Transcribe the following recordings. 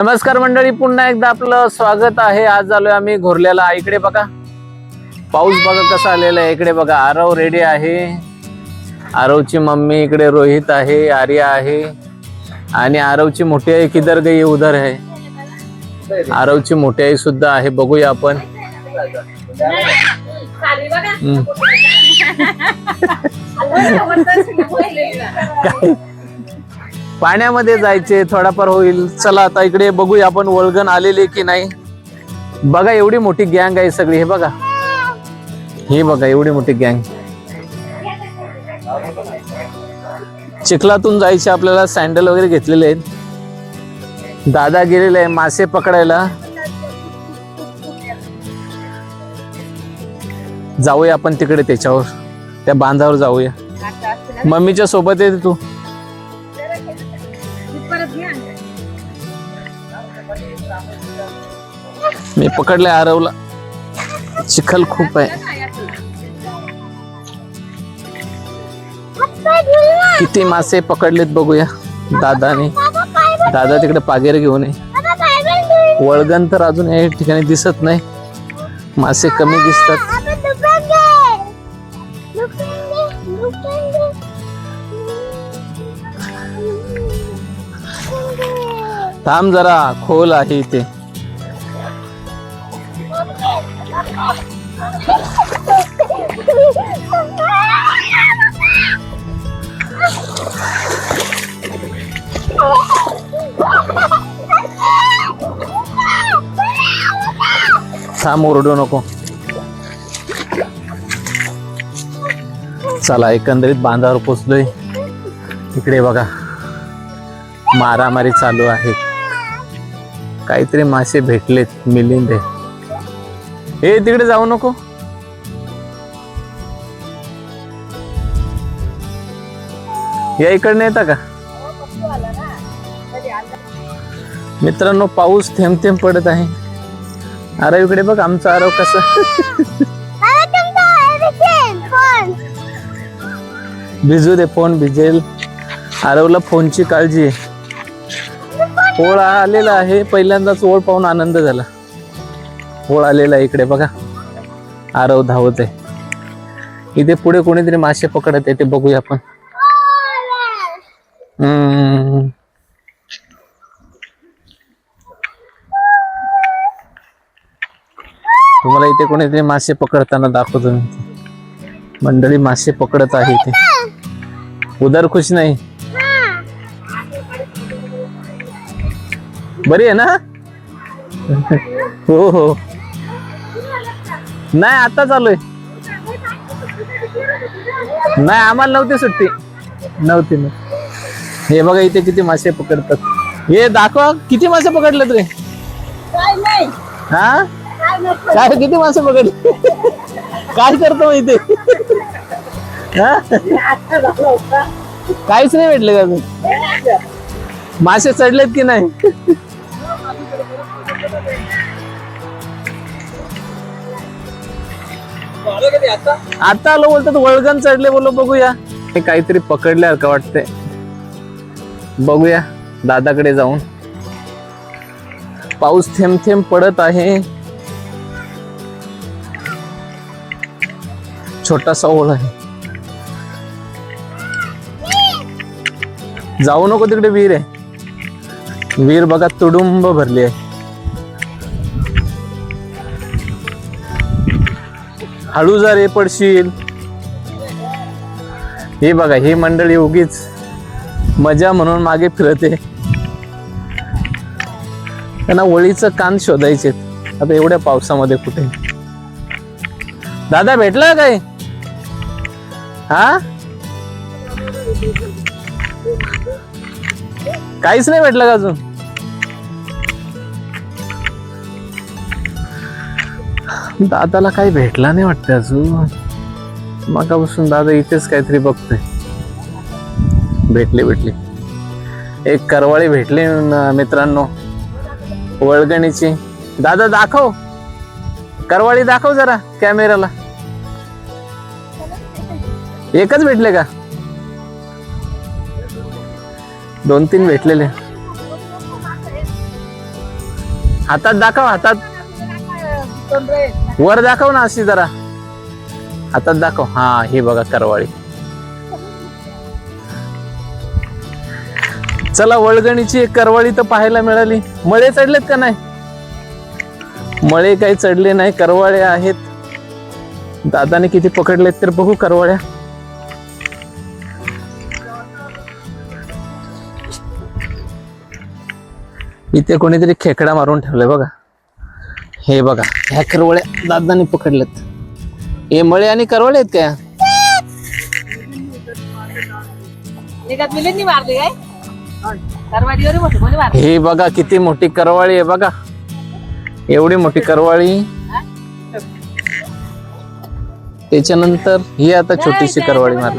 नमस्कार मंडळी, पुन्हा एकदा आपलं स्वागत आहे। आज आलोय आम्ही घोरल्याला। इकडे बघा पाऊस बघा कसा आलेला आहे। इकडे बघा आरव रेडी आहे, आरवची मम्मी इकडे रोहित आहे, आर्या आहे आणि आरवची मोठी आई किधर गई उधर आहे। आरवची मोठी आई सुद्धा आहे, बघूया आपण। पाण्यामध्ये जायचे थोडाफार होईल। चला आता इकडे बघूया आपण वळगण आलेले की नाही। बघा एवढी मोठी गँग आहे सगळी, हे बघा, हे बघा एवढी मोठी गँग। चिखलातून जायचे आपल्याला, सँडल वगैरे घेतलेले आहेत। दादा गेलेले आहे मासे पकडायला। जाऊया आपण तिकडे, त्याच्यावर त्या बांधावर जाऊया। मम्मीच्या सोबत आहे तू। मी पकडले आरवला, चिखल खूप आहे। किती मासे पकडलेत बघूया दादाने। दादा तिकडे पागेर घेऊन आहे। वळगण तर अजून या ठिकाणी दिसत नाही, मासे कमी दिसतात। थांब जरा, खोल आहे इथे। थांब, ओरडू नको। चला एकंदरीत बांधावर पोचलोय। इकडे बघा मारामारी चालू आहे। काहीतरी मासे भेटलेत, मिलिंद आहे। हे तिकडे जाऊ नको। या इकडे येता का मित्रांनो? पाऊस थेंब थेंब पडत आहे। अरे इकडे बघ आमचा आरव कसं भिजू दे, फोन भिजेल। आरवला फोनची काळजी आहे। ओळ आलेला आहे, पहिल्यांदाच ओळ पाहून आनंद झाला। ओळ आलेला आहे इकडे बघा, आरव धावत आहे। इथे पुढे कोणीतरी मासे पकडत आहे, ते बघूया आपण। तुम्हाला इथे कोणीतरी मासे पकडताना दाखवतो मी। मंडळी मासे पकडत आहे इथे। उधर खुश नाही, बरी आहे ना? हो हो, नाही आता चालूय। नाही आम्हाला नव्हती सुट्टी, नव्हती ना। हे बघा इथे किती मासे पकडतात। हे दाखवा किती मासे पकडले तुझे। हा काय किती मासे पकडले? काय करतो इथे? काहीच नाही भेटले का अजून? मासे चढलेत की नाही? आता आलो बोलतात, वळगण चढले बोलो। बघूया हे काहीतरी पकडल्यासारखं वाटतंय, बघूया दादाकडे जाऊन। पाऊस थेंब थेंब पडत आहे। छोटासा ओळ आहे, जाऊ नको तिकडे, विहीर आहे। विहीर बघा तुडुंब भरली आहे। हळू जा रे, पडशील। हे बघा ही मंडळी उगीच मजा म्हणून मागे फिरते। त्यांना वळीचं कान शोधायचे आता एवढ्या पावसामध्ये कुठे। दादा भेटला काय? हा काहीच नाही भेटलं का अजून? दादाला काही भेटला नाही वाटतं अजून। मगापासून दादा इथेच काहीतरी बघतोय। भेटले एक करवाळी भेटली मित्रांनो, वळगणीची। दादा दाखव, करवाळी दाखव जरा कॅमेराला। एकच भेटले का? 2-3 भेटलेले। हातात दाखव, हातात वर दाखव ना अशी जरा, हातात दाखव. हा ही बघा करवाळी. चला वळगणीची एक करवाळी तर पाहायला मिळाली. मळे चढलेत का नाही? मळे काही चढले नाही, करवाळे आहेत. दादाने किती पकडलेत तर बघू करवाळ्या. इथे कोणीतरी खेकडा मारून ठेवलाय बघा. हे बघा ह्या करवळ्या दादाने पकडलेत. हे मळे आणि करवळे आहेत काय? हे बघा किती मोठी करवाळी आहे बघा, एवढी मोठी करवाळी. त्याच्यानंतर ही आता छोटीशी करवाळी मारली.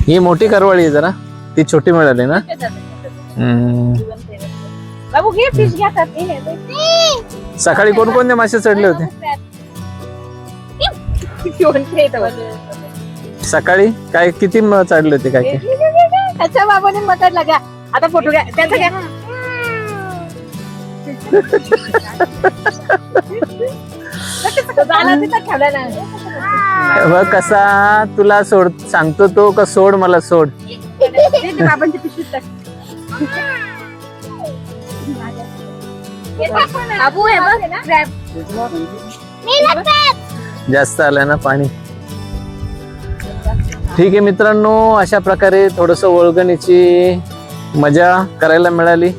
ही मोठी करवाळी आहे जरा, ती छोटी मिळाली ना. सकाळी कोणकोणते मासे चढले होते सकाळी? काय किती चढले होते काय काय? अच्छा बाबाने मटडला घ्या आता, फोटो घ्या त्याचा घ्या. बघ कसा तुला सोड सांगतो तो का, सोड मला सोड. बाबांची पिशवीत टाक. बाबू आहे बघ क्रॅब. जास्त आलं ना पाणी. ठीक आहे मित्रांनो, अशा प्रकारे थोडस वळगणीची मजा करायला मिळाली.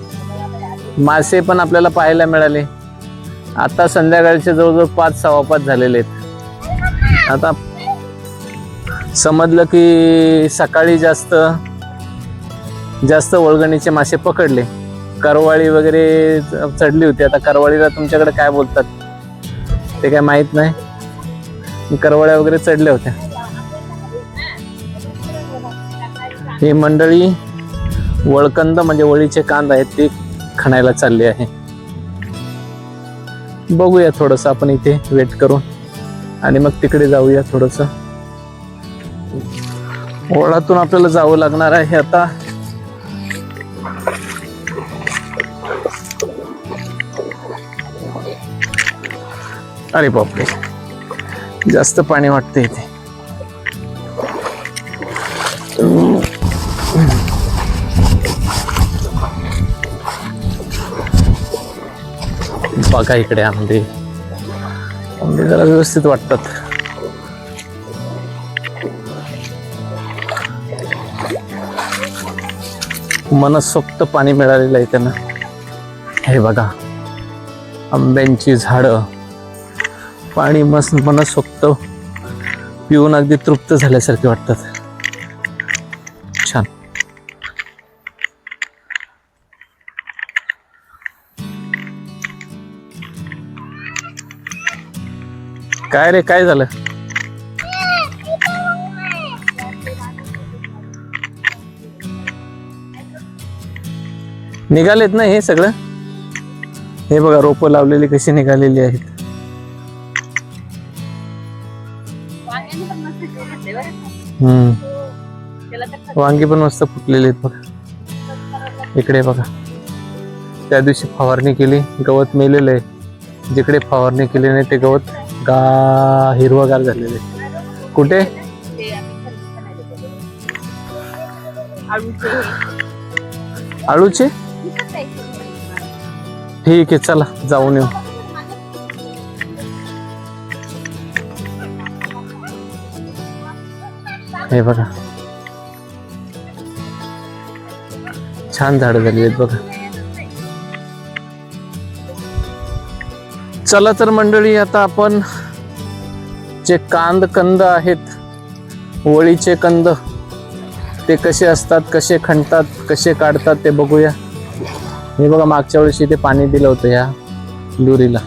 मासे पण आपल्याला पाहायला मिळाले. आता संध्याकाळचे जवळजवळ 5-6:15 झालेले आहेत. आता समजलं की सकाळी जास्त वळगणीचे मासे पकडले. करवाळी वगैरे चढली होती. आता करवाळीला तुमच्याकडे काय बोलतात ते काय माहित नाही. करवाळ्या वगैरे चढल्या होत्या. ही मंडळी वळकंद म्हणजे वळीचे कांद आहेत ते खणायला चालले आहे. बघूया थोडस आपण इथे वेट करून आणि मग तिकडे जाऊया. थोडस ओढातून आपल्याला जावं लागणार आहे आता. अरे बापरे, जास्त पाणी वाटते इथे. बघा इकडे आंबे जरा व्यवस्थित वाटतात. मनसोक्त पाणी मिळालेलं आहे त्यांना. हे बघा आंब्यांची झाडं, पाणी मस्त मनसोक्त पिऊन अगदी तृप्त झाल्यासारखे वाटतात. छान. काय रे, काय झालं? निघालेत ना हे सगळं. हे बघा रोपं लावलेली कशी निघालेली आहेत. वांगी पण मस्त फुटलेली आहेत बघा. इकडे बघा, त्या दिवशी फवारणी केली, गवत मेलेलं आहे. जिकडे फवारणी केली नाही ते गवत हिरवगार झालेले. कुठे? आळूचे? ठीक आहे, चला जाऊन येऊ. हे बघा छान झाडं झाली आहेत बघा. चला तर मंडळी, आता आपण जे कंद आहेत, वळीचे कंद, ते कसे असतात, कसे खणतात, कसे काढतात ते बघूया. हे बघा मागच्या वेळेस इथे पाणी दिलं होतं ह्या लुरीला,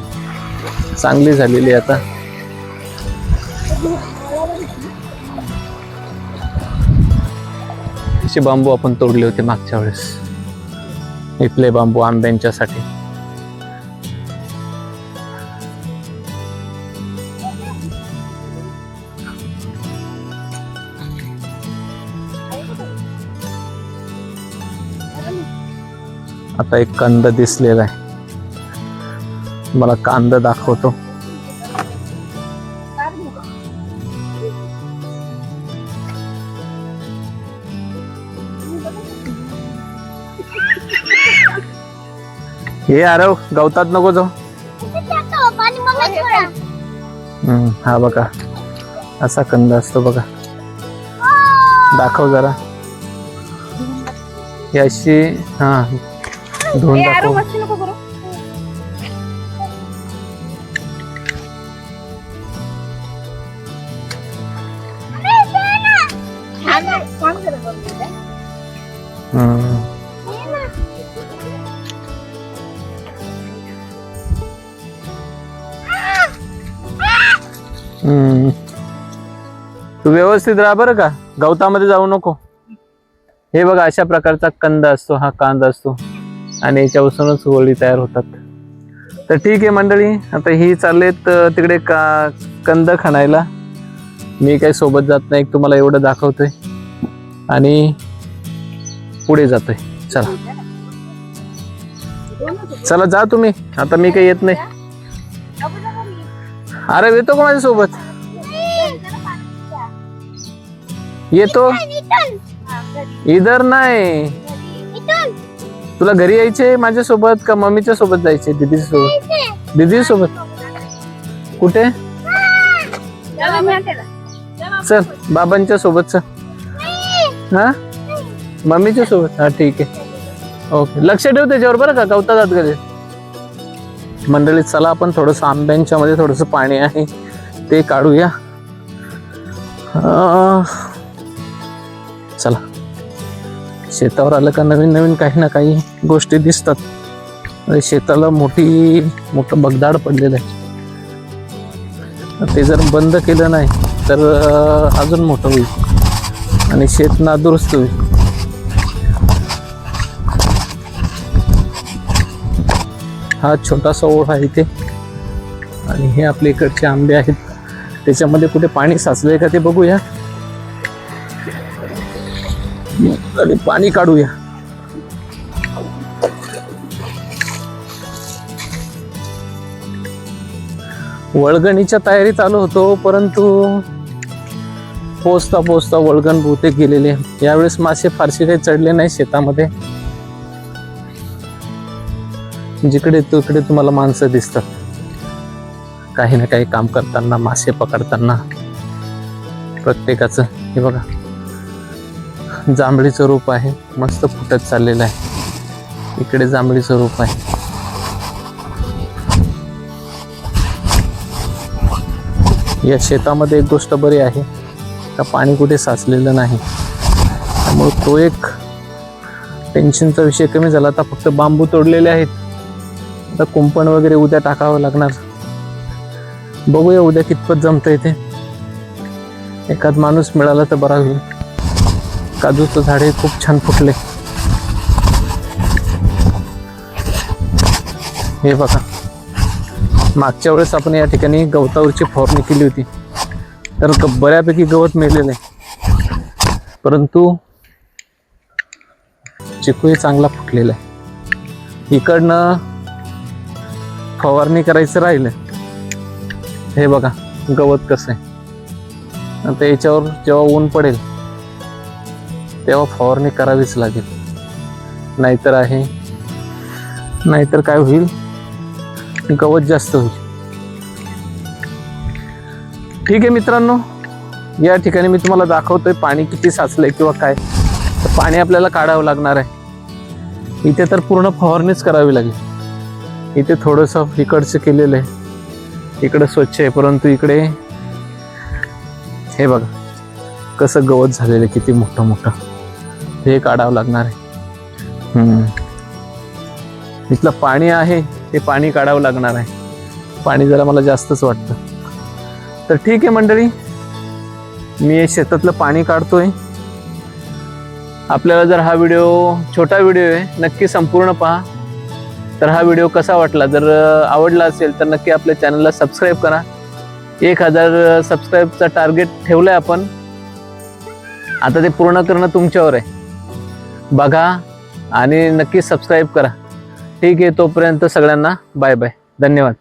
चांगली झालेली आता. असे बांबू आपण तोडले होते मागच्या वेळेस, इथले बांबू आंब्यांच्यासाठी. आता एक कंद दिसलेला आहे, मला कांदा दाखवतो. हे आरव गवतात नको जाऊ. हा बघा असा कंद असतो बघा, दाखव जरा. याशी हा धुवून दाखव. तू व्यवस्थित राहा बरं का, गवतामध्ये जाऊ नको. हे बघा अशा प्रकारचा कंद असतो, हा कांदा असतो आणि याच्यापासूनच वळी तयार होतात. तर ठीक आहे मंडळी, आता ही चाललेत तिकडे कंद खणायला. मी काही सोबत जात नाही, तुम्हाला एवढं दाखवतोय आणि पुढे जातोय. चला चला जा तुम्ही, आता मी काही येत नाही. अरे येतो का माझ्यासोबत? येतो इधर नाही. तुला घरी यायचे माझ्यासोबत का मम्मीच्या सोबत जायचे? दीदी सोबत. दीदी सोबत कुठे? चल बाबांच्या सोबत चल. हा मम्मीच्या सोबत. हा ठीक आहे, ओके. लक्ष ठेव त्याच्यावर बरं का, गवता जात गेले. मंडळी चला आपण थोडस आंब्यांच्या मध्ये थोडस पाणी आहे ते काढूया. चला शेतावर आलं का नवीन नवीन काही ना काही गोष्टी दिसतात. शेताला मोठं बगदाड पडलेलं आहे, ते जर बंद केलं नाही तर अजून मोठं होईल आणि शेत नादुरुस्त होईल. हा छोटासा ओढ आहे इथे आणि हे आपले इकडचे आंबे आहेत, त्याच्यामध्ये कुठे पाणी साचलंय का ते बघूया आणि पाणी काढूया. वळगणीच्या तयारी चालू होतो, परंतु पोचता पोचता वळगण बहुतेक गेलेले. यावेळेस मासे फारसे काही चढले नाही शेतामध्ये. जिकडे तिकडे तुम्हाला माणसं दिसतात काही ना काही काम करताना, मासे पकडताना. प्रत्येकाचं हे बघा जांभळीचं रूप आहे, मस्त फुटत चाललेलं आहे. इकडे जांभळीचं रूप आहे. या शेतामध्ये एक गोष्ट बरी आहे का पाणी कुठे साचलेलं नाही, त्यामुळे तो एक टेन्शनचा विषय कमी झाला. आता फक्त बांबू तोडलेले आहेत, आता कुंपण वगैरे उद्या टाकावं लागणार. बघूया उद्या कितपत जमतंय ते. एखाद माणूस मिळाला तर बरा होईल. काजूचं झाडे खूप छान फुटले. हे बघा मागच्या वेळेस आपण या ठिकाणी गवतावरची फवारणी केली होती, तर बऱ्यापैकी गवत मेलेलं आहे, परंतु चिकूही चांगला फुटलेला आहे. इकडनं फवारणी करायचं राहिलं. हे बघा गवत कसं आहे. आता याच्यावर जेव्हा ऊन पडेल तेव्हा फवारणी करावीच लागेल, नाहीतर काय होईल, गवत जास्त होईल. ठीक आहे मित्रांनो, या ठिकाणी मी तुम्हाला दाखवतोय पाणी किती साचलंय किंवा काय. तर पाणी आपल्याला काढावं लागणार आहे. इथे तर पूर्ण फवारणीच करावी लागेल. इथे थोडंसं इकडचं केलेलं आहे, इकडं स्वच्छ आहे, परंतु इकडे हे बघा कसं गवत झालेलं आहे, किती मोठं हे काढावं लागणार आहे. इथलं पाणी आहे ते पाणी काढावं लागणार आहे. पाणी जरा मला जास्तच वाटतं. तर ठीक आहे मंडळी, मी शेतातलं पाणी काढतोय. आपल्याला जर हा व्हिडिओ छोटा व्हिडिओ आहे, नक्की संपूर्ण पहा. तर हा व्हिडिओ कसा वाटला, जर आवडला असेल तर नक्की आपल्या चॅनलला सबस्क्राईब करा. 1000 सबस्क्राईबचा टार्गेट ठेवलाय आपण, आता ते पूर्ण करणं तुमच्यावर आहे. बघा आणि नक्की सबस्क्राईब करा. ठीक आहे, तोपर्यंत सगळ्यांना बाय बाय, धन्यवाद.